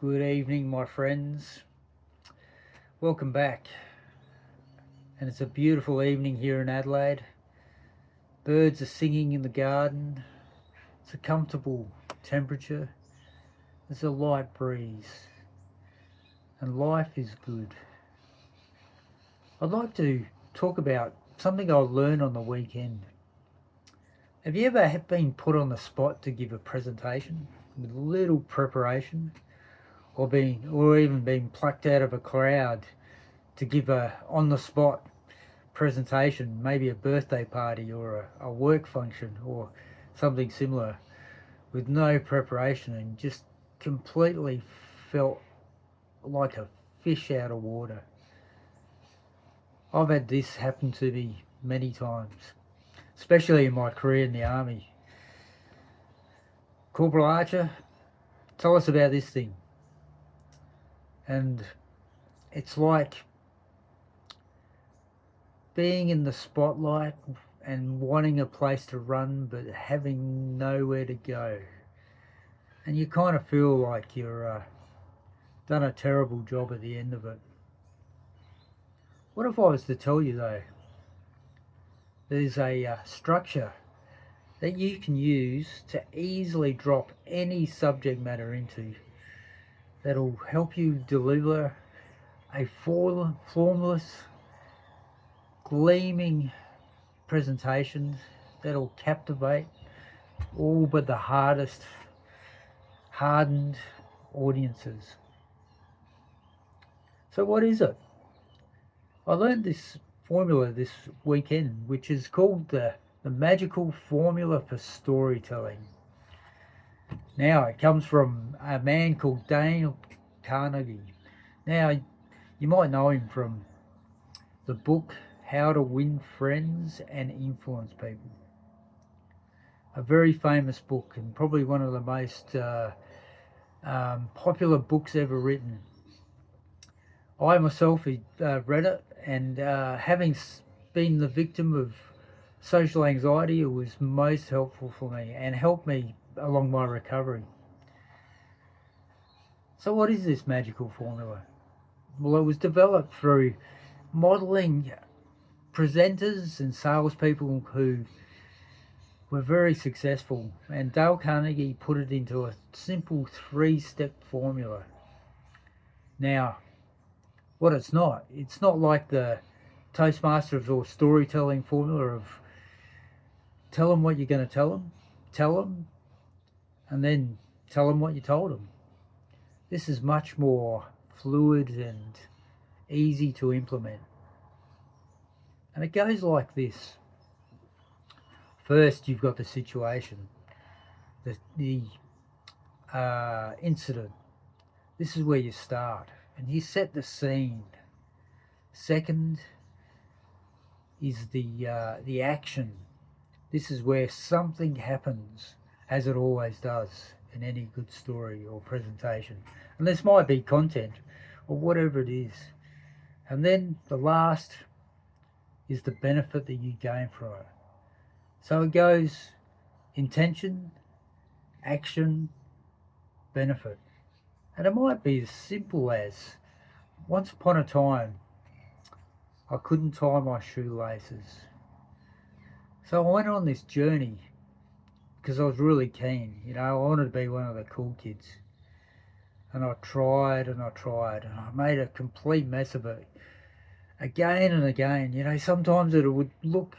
Good evening, my friends. Welcome back. And it's a beautiful evening here in Adelaide. Birds are singing in the garden. It's a comfortable temperature. There's a light breeze. And life is good. I'd like to talk about something I learned on the weekend. Have you ever been put on the spot to give a presentation with little preparation? Or even been plucked out of a crowd to give a on the spot presentation, maybe a birthday party or a work function or something similar, with no preparation, and just completely felt like a fish out of water. I've had this happen to me many times, especially in my career in the army. Corporal Archer, tell us about this thing. And it's like being in the spotlight and wanting a place to run but having nowhere to go. And you kind of feel like you're done a terrible job at the end of it. What if I was to tell you though, there's a structure that you can use to easily drop any subject matter into that'll help you deliver a formless, gleaming presentation that'll captivate all but the hardened audiences. So what is it? I learned this formula this weekend, which is called the magical formula for storytelling. Now, it comes from a man called Dale Carnegie. Now, you might know him from the book How to Win Friends and Influence People. A very famous book, and probably one of the most popular books ever written. I myself read it, and having been the victim of social anxiety, it was most helpful for me and helped me along my recovery. So what is this magical formula? Well, it was developed through modelling presenters and salespeople who were very successful, and Dale Carnegie put it into a simple 3-step formula. Now, what it's not like the Toastmasters or storytelling formula of tell them what you're going to tell them, and then tell them what you told them. This is much more fluid and easy to implement. And it goes like this. First, you've got the situation, the incident. This is where you start, and you set the scene. Second is the action. This is where something happens, as it always does in any good story or presentation. And this might be content or whatever it is. And then the last is the benefit that you gain from it. So it goes intention, action, benefit. And it might be as simple as, once upon a time, I couldn't tie my shoelaces. So I went on this journey because I was really keen. I wanted to be one of the cool kids. And I tried and I tried, and I made a complete mess of it again and again. Sometimes it would look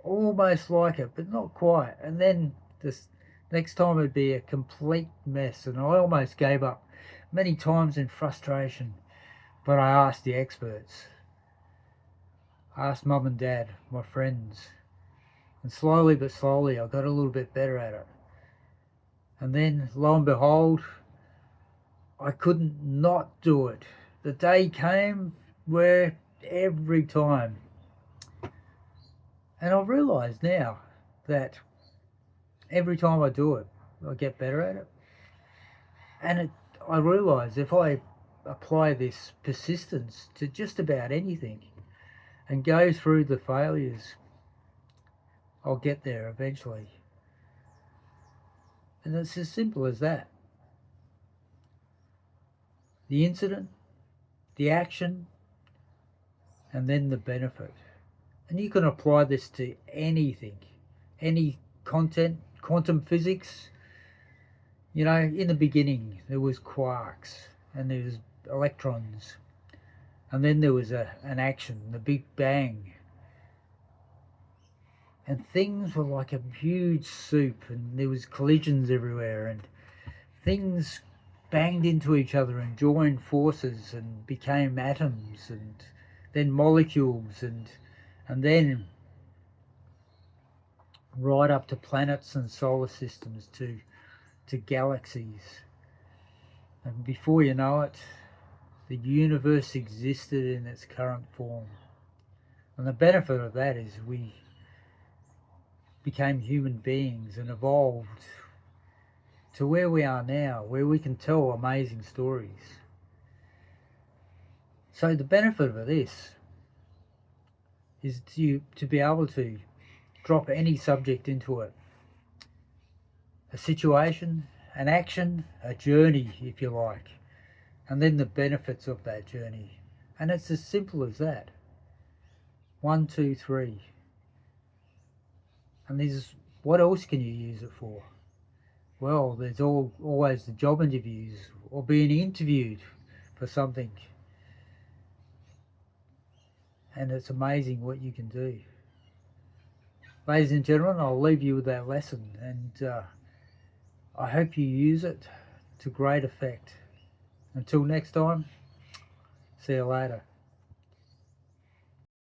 almost like it, but not quite. And then this next time it'd be a complete mess, and I almost gave up many times in frustration. But I asked the experts. I asked mum and dad, my friends, and slowly but slowly I got a little bit better at it. And then, lo and behold, I couldn't not do it. The day came where every time. And I've realised now that every time I do it, I get better at it. And I realise if I apply this persistence to just about anything and go through the failures, I'll get there eventually. And it's as simple as that. the incident, the action, and then the benefit. And you can apply this to anything, any content, quantum physics. You know, in the beginning, there was quarks and there was electrons, and then there was an action, the Big Bang. And things were like a huge soup, and there was collisions everywhere, and things banged into each other and joined forces and became atoms, and then molecules, and then right up to planets and solar systems, to galaxies. And before you know it, the universe existed in its current form. And the benefit of that is we became human beings and evolved to where we are now, where we can tell amazing stories. So the benefit of this is to be able to drop any subject into it. A situation, an action, a journey, if you like, and then the benefits of that journey. And it's as simple as that. 1, 2, 3. And what else can you use it for? Well, there's always the job interviews or being interviewed for something. And it's amazing what you can do. Ladies and gentlemen, I'll leave you with that lesson, and I hope you use it to great effect. Until next time, see you later.